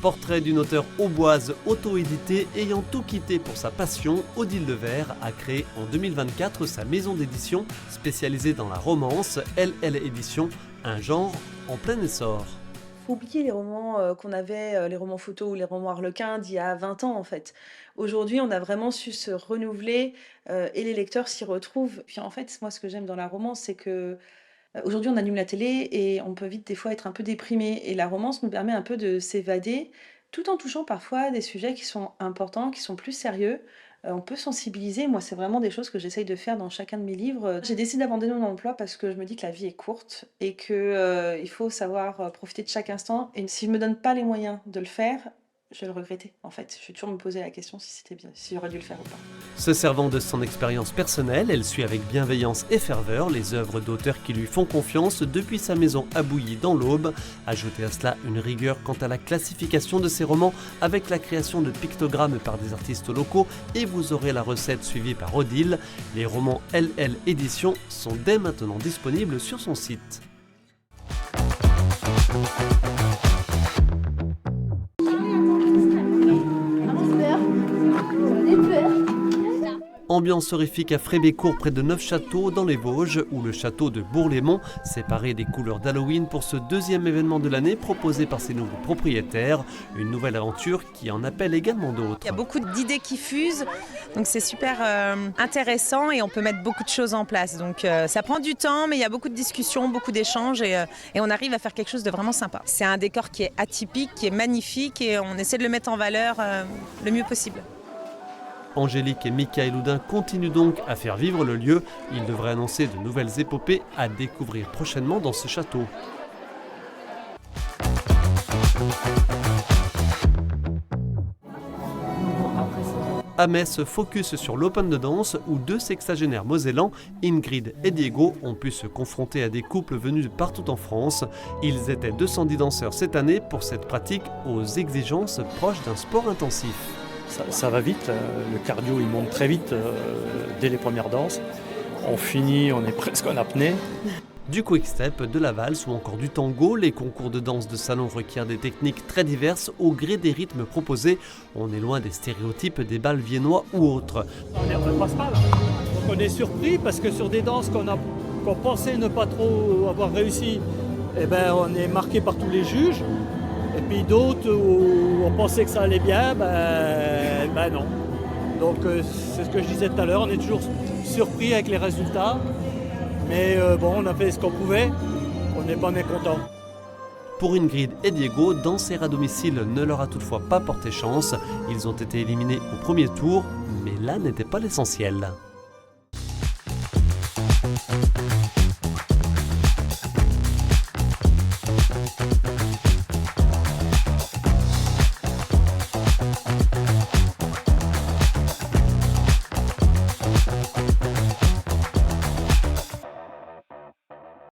Portrait d'une auteure auboise auto-éditée ayant tout quitté pour sa passion, Odile Levert a créé en 2024 sa maison d'édition spécialisée dans la romance, LL Éditions, un genre en plein essor. Faut oublier les romans qu'on avait, les romans photos ou les romans harlequins d'il y a 20 ans en fait. Aujourd'hui, on a vraiment su se renouveler, et les lecteurs s'y retrouvent. Puis en fait, moi ce que j'aime dans la romance, c'est que, aujourd'hui on allume la télé et on peut vite des fois être un peu déprimé et la romance nous permet un peu de s'évader, tout en touchant parfois à des sujets qui sont importants, qui sont plus sérieux. On peut sensibiliser, moi c'est vraiment des choses que j'essaye de faire dans chacun de mes livres. J'ai décidé d'abandonner mon emploi parce que je me dis que la vie est courte et que, il faut savoir, profiter de chaque instant et si je me donne pas les moyens de le faire, je vais le regretter en fait. Je vais toujours me poser la question si c'était bien, si j'aurais dû le faire ou pas. Se servant de son expérience personnelle, elle suit avec bienveillance et ferveur les œuvres d'auteurs qui lui font confiance depuis sa maison à Bouilly dans l'Aube. Ajoutez à cela une rigueur quant à la classification de ses romans avec la création de pictogrammes par des artistes locaux et vous aurez la recette suivie par Odile. Les romans LL Éditions sont dès maintenant disponibles sur son site. Ambiance horrifique à Frébécourt près de Neufchâteau dans les Vosges ou le château de Bourg-les-Monts, séparé des couleurs d'Halloween pour ce deuxième événement de l'année proposé par ses nouveaux propriétaires. Une nouvelle aventure qui en appelle également d'autres. Il y a beaucoup d'idées qui fusent, donc c'est super intéressant et on peut mettre beaucoup de choses en place. Donc ça prend du temps mais il y a beaucoup de discussions, beaucoup d'échanges et on arrive à faire quelque chose de vraiment sympa. C'est un décor qui est atypique, qui est magnifique et on essaie de le mettre en valeur le mieux possible. Angélique et Michael Houdin continuent donc à faire vivre le lieu. Ils devraient annoncer de nouvelles épopées à découvrir prochainement dans ce château. À Metz, focus sur l'Open de danse où deux sexagénaires mosellans, Ingrid et Diego, ont pu se confronter à des couples venus de partout en France. Ils étaient 210 danseurs cette année pour cette pratique aux exigences proches d'un sport intensif. Ça va vite, le cardio il monte très vite dès les premières danses. On finit, on est presque en apnée. Du quick-step, de la valse ou encore du tango, les concours de danse de salon requièrent des techniques très diverses au gré des rythmes proposés. On est loin des stéréotypes des bals viennois ou autres. On passe mal. Donc on est surpris parce que sur des danses qu'on pensait ne pas trop avoir réussi, eh ben, on est marqué par tous les juges. Et puis d'autres où on pensait que ça allait bien, ben non. Donc c'est ce que je disais tout à l'heure, on est toujours surpris avec les résultats. Mais bon, on a fait ce qu'on pouvait, on n'est pas mécontents. Pour Ingrid et Diego, danser à domicile ne leur a toutefois pas porté chance. Ils ont été éliminés au premier tour, mais là n'était pas l'essentiel.